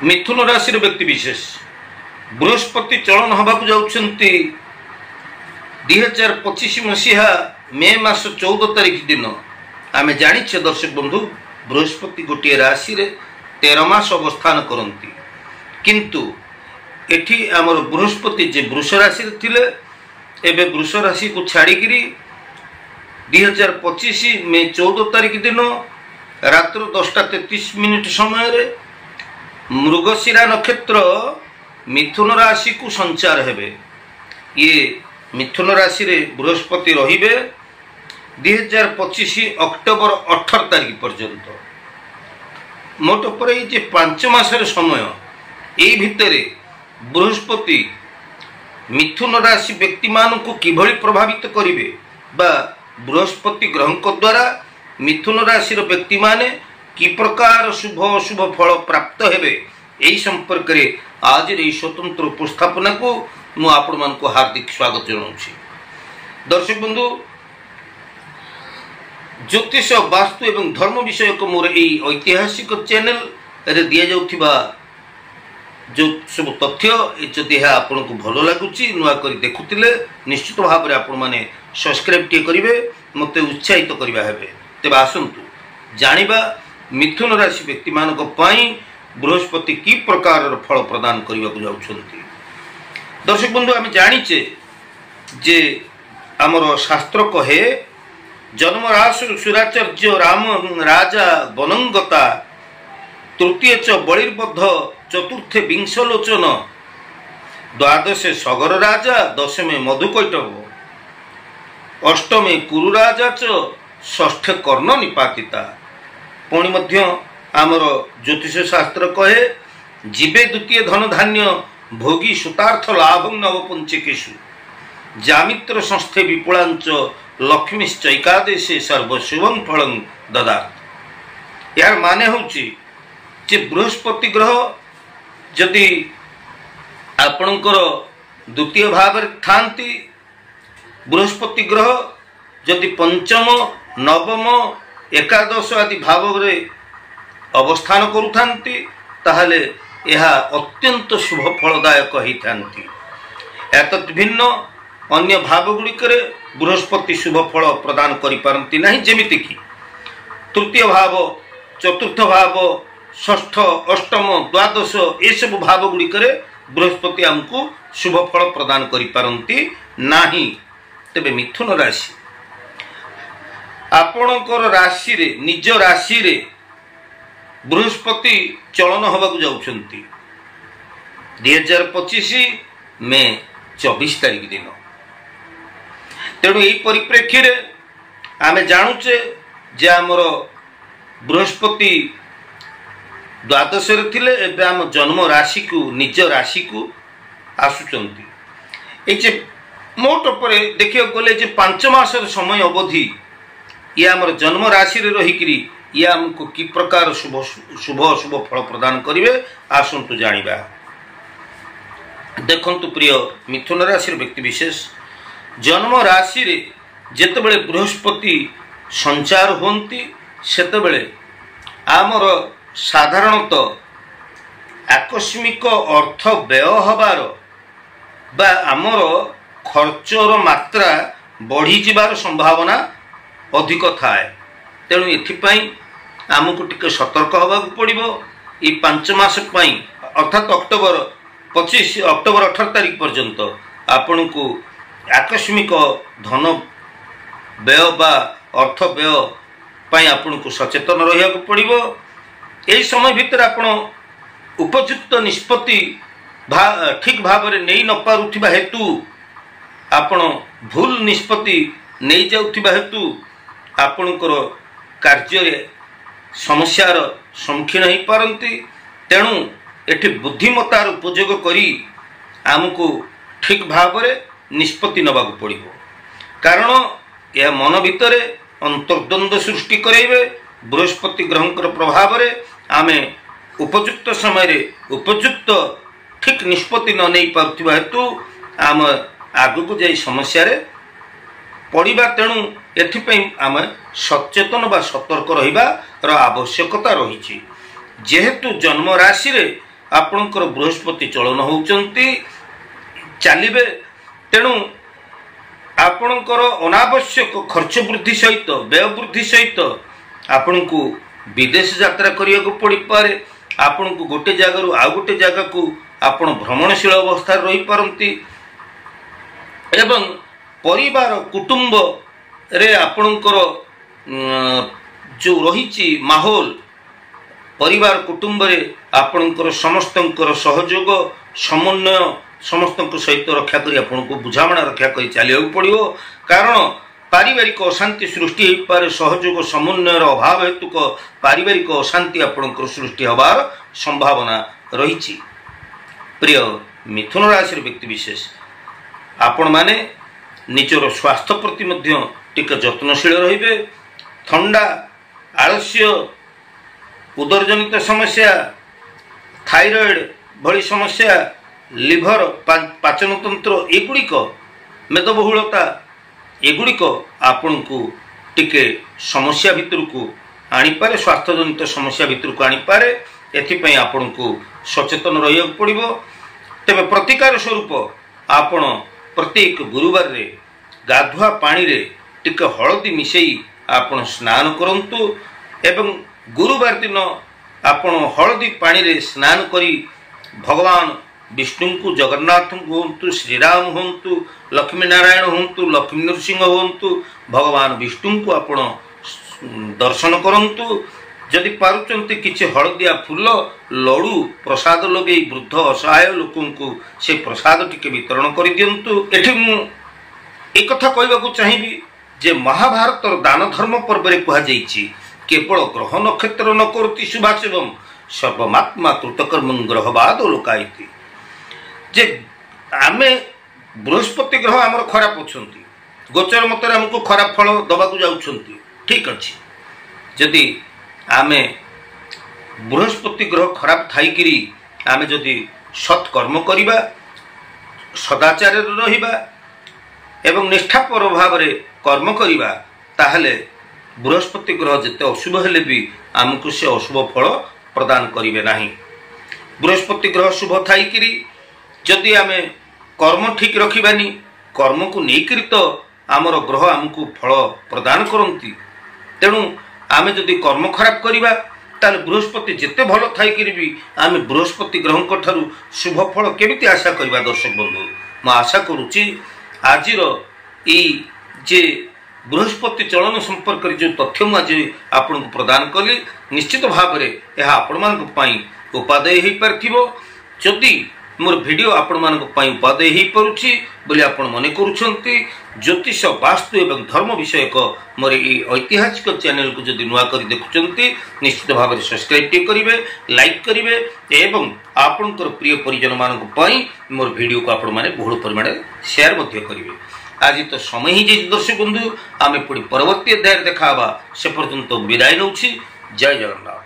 मिथुन राशि व्यक्ति विशेष बृहस्पति चलन हवा जाउछंती 2025 मसीहा मे मास 14 तारिख दिन आम जानिछे दर्शक बंधु बृहस्पति गोटे राशि रे 13 मास अवस्थान करती किंतु एठी आमर बृहस्पति जे वृष राशि थिले एबे वृष राशि को छाड़िकी 2025 मे 14 तारिख दिन रात्र 10:33 समय रे मृगशिरा नक्षत्र मिथुन राशि को संचार हेबे। ये मिथुन राशि रे बृहस्पति रहिबे 2025 अक्टोबर 18 तारिख पर्यंत। मोट पर ये 5 मासर समय यही भितर बृहस्पति मिथुन राशि व्यक्ति मान को किभली प्रभावित करिवे बा बृहस्पति ग्रह द्वारा मिथुन राशि व्यक्ति माने कि प्रकार शुभ अशुभ फल प्राप्त हेबे यही संपर्क रे आज रे स्वतंत्र उपस्थापना को मु आपण मान को हार्दिक स्वागत जनाउछि। दर्शक बंधु ज्योतिष वास्तु एवं धर्म विषय को मोर एई ऐतिहासिक चैनल रे दिया जाउथिबा जो सब तथ्य जदि आपन को भलो लागुछि नुआ करी देखुतिले निश्चित भाव रे आपण माने सब्सक्राइब टी करिवे मते उत्साहित करिवा हेबे। तेबे आसंतु जानिबा मिथुन राशि व्यक्ति मान को पाई बृहस्पति की प्रकार फल प्रदान करने को जाउछंती। दर्शक बंधु आम जानिचे जे आमर शास्त्र कहे जन्म राशि सुराचार्य राम राजा बनंगता तृतीय च बलिर्बद्ध चतुर्थे विंशलोचन द्वादशे सगर राजा दशमे मधुकैटभ अष्टमे कुरु राजा च षष्ठे कर्ण निपातिता। पुणी मध्य आमर ज्योतिष शास्त्र कहे जीवे द्वितीय धन धान्य भोगी सुतार्थ लाभ नवपंचकेशु जामित्र संस्थे विपुलांच लक्ष्मीश्चैकादेशे सर्वशुभं फलं ददात्। यार माने होची जे बृहस्पति ग्रह जदि आपणकर द्वितीय भाव थांती बृहस्पति ग्रह जदि पंचम नवम एकादश आदि भाव रे अवस्थान करुथांती ताहले यह अत्यंत शुभ फलदायक होइथांती। एतत् भिन्न अन्य भाव गुड़िक बृहस्पति शुभ फल प्रदान करि पारंती नहीं, जेमिति कि तृतीय भाव चतुर्थ भाव षष्ठ अष्टम द्वादश ये सब भाव गुड़िक बृहस्पति आमको शुभ फल प्रदान करि पारंती नाही। तेबे मिथुन राशि आपणकर राशि रे निज राशि रे बृहस्पति चलन हवा जाउछंती 2025 मे 24 तारिख दिन। तेणु यही परिप्रेक्षी रे आमे जानुचे जे आमर बृहस्पति द्वादश रे थिले एबे आम जन्म राशि को निज राशि को आसुचंती। ए जे मोट पर देखियो गले जे 5 मासर समय अवधि ये आमर जन्म राशि रे रहिकरी ये हमको कि प्रकार शुभ शुभ शुभ फल प्रदान करिवे आसंतु जानिबा। देखंतु प्रिय मिथुन राशि व्यक्ति विशेष जन्म राशि रे जेतेबेले बृहस्पति संचार होंती सेतेबेले आमर साधारणतः आकस्मिक अर्थ व्यय हबार बा आमर खर्चर मात्रा बढ़ी जिबार संभावना अधिक थाए। तेणु एथिपाई आमको टिके सतर्क हवा पड़िबो। ये 5 मास पाई अर्थात अक्टोबर 25 अक्टोबर 18 तारिख पर्यंत आपण को आकस्मिक धन व्यय बा अर्थ व्यय पाई आपण को सचेतन रहिया पड़िबो। एही समय भितर आपण उपयुक्त निष्पत्ति ठीक भाव में नहीं न पारुथिबा हेतु आपण भूल निष्पत्ति नहीं जाउथिबा हेतु आपणकर कार्य समस्यार सम्मुखीन हो पारती। तेणु एठी बुद्धिमतार उपयोग करी आमको ठीक भाव में निष्पत्ति नबाक पड़िबो। कारण यह मन भितर अंतर्द्वंद सृष्टि करेबे। बृहस्पति ग्रहंकर प्रभाव रे आमे उपयुक्त समय रे उपयुक्त ठीक निष्पत्ति न नहीं पारुथिबा हेतु आम आगु जाई समस्या रे पड़िबा। तेणु एथिपई आम सचेतन बा सतर्क रहिबार आवश्यकता रही। जेहेतु जन्म राशि रे आपणकर बृहस्पति चलन होउचंती चलिबे। तेणु आपणकर अनावश्यक खर्च वृद्धि सहित व्यय वृद्धि सहित आपण को विदेश यात्रा करिया को पड़ी पारे। आपण को गोटे जगार आउ गोटे जगह को आपण भ्रमणशील अवस्था रही पारंती एवं परिवार कुटुंब रे आपणकर जो रही माहौल परिवार कुटुंब रे आपणकर समस्तंकर सहयोग समन्वय समस्त सहित रक्षा करी आपन को बुझामणा रक्षा करी चलिया पड़ो। कारण पारिवारिक अशांति सृष्टि हो पारे सहयोग समन्वयर अभाव हेतु पारिवारिक अशांति आपणकर सृष्टि हबार संभावना रही। प्रिय मिथुन राशि व्यक्ति विशेष आपण माने निजर स्वास्थ्य प्रति मध्य टिके जत्नशील रहिबे। थंडा आलस्य उदरजनित समस्या थायराइड भली समस्या लिभर पाचन तंत्र एगुड़िक मेदबहुलता एगुड़िक आपण को टिके समस्या भितर को आनीपारे स्वास्थ्य जनित समस्या भितर को आनीपारे। एथिपाई आपण को सचेतन रहिया पड़िबो। तेबे प्रतिकार स्वरूप आपण प्रत्येक गुरुवार रे गाधुआ पानी रे टिके हळदी मिसेई आपण स्नान करंतु एवं गुरुवार दिन आपण हळदी पानी रे स्नान करी भगवान विष्णु को जगन्नाथ हूँ श्रीराम हूँ लक्ष्मी नारायण हूँ लक्ष्मी नृसिंह हूँ भगवान विष्णु को आपण दर्शन करंतु। जदि पारुचंती किछि हळदिया फूल लडू प्रसाद लगे वृद्ध असहाय लोकों को से प्रसाद टिके वितरण कर दियंतु। एठी मु एक कथा कहबाकू चाहिबी जे महाभारत दान धर्म पर्व रे कहा जाईछि केवल ग्रह नक्षत्र न करति शुभाशुभम सर्वमात्मा कृतकर्म ग्रहवाद लोकायति। जे आमे बृहस्पति ग्रह आमर खराब अच्छी गोचर मत आमको खराब फल दबाक जाउछंती ठीक अच्छी। जदि आमे बृहस्पति ग्रह खराब थाइकिरी आमे जदि सत्कर्म करिबा सदाचार रहिबा एवं निष्ठापर भाव रे कर्म करिबा ताहले बृहस्पति ग्रह जेते अशुभ हेले भी आमको से अशुभ फल प्रदान करिवे नाही। बृहस्पति ग्रह शुभ थाइकिरी जदि आमे कर्म ठीक रखिबानी कर्म को नेइकरी तो आमर ग्रह आमको फल प्रदान करंती। तेणु आमे जदि कर्म खराब करिबा ताले बृहस्पति जेते भल थाइकिरी भी आमे बृहस्पति ग्रह ठारू शुभ फल केमिति आशा करिबा। दर्शक बंधु मैं आशा करुच्ची आजिर ई जे बृहस्पति चलन संपर्क जो तथ्य मुझे आपन को प्रदान कली निश्चित भाव में यह आपण मान पई उपादेय हो पारिथिबो। जदि मोर वीडियो आपण मान पई उपादेय हो पारुछि बोली आपण मने करूछंती ज्योतिष वास्तु एवं धर्म विषयक मोर ई ऐतिहासिक चैनल को जदि नुआ करी देखुछंती निश्चित भाव में सब्सक्राइब करिवे लाइक करिवे एवं आपनकर प्रिय परिजन मान पई मोर वीडियो को आपण माने बहुल परिमाण शेयर मध्य करिवे। आज तो समय ही जे दर्शक बंधु आमे पुणी परवर्ती अध्याय देखा से पर्यंत विदाय नउछि। जय जगन्नाथ।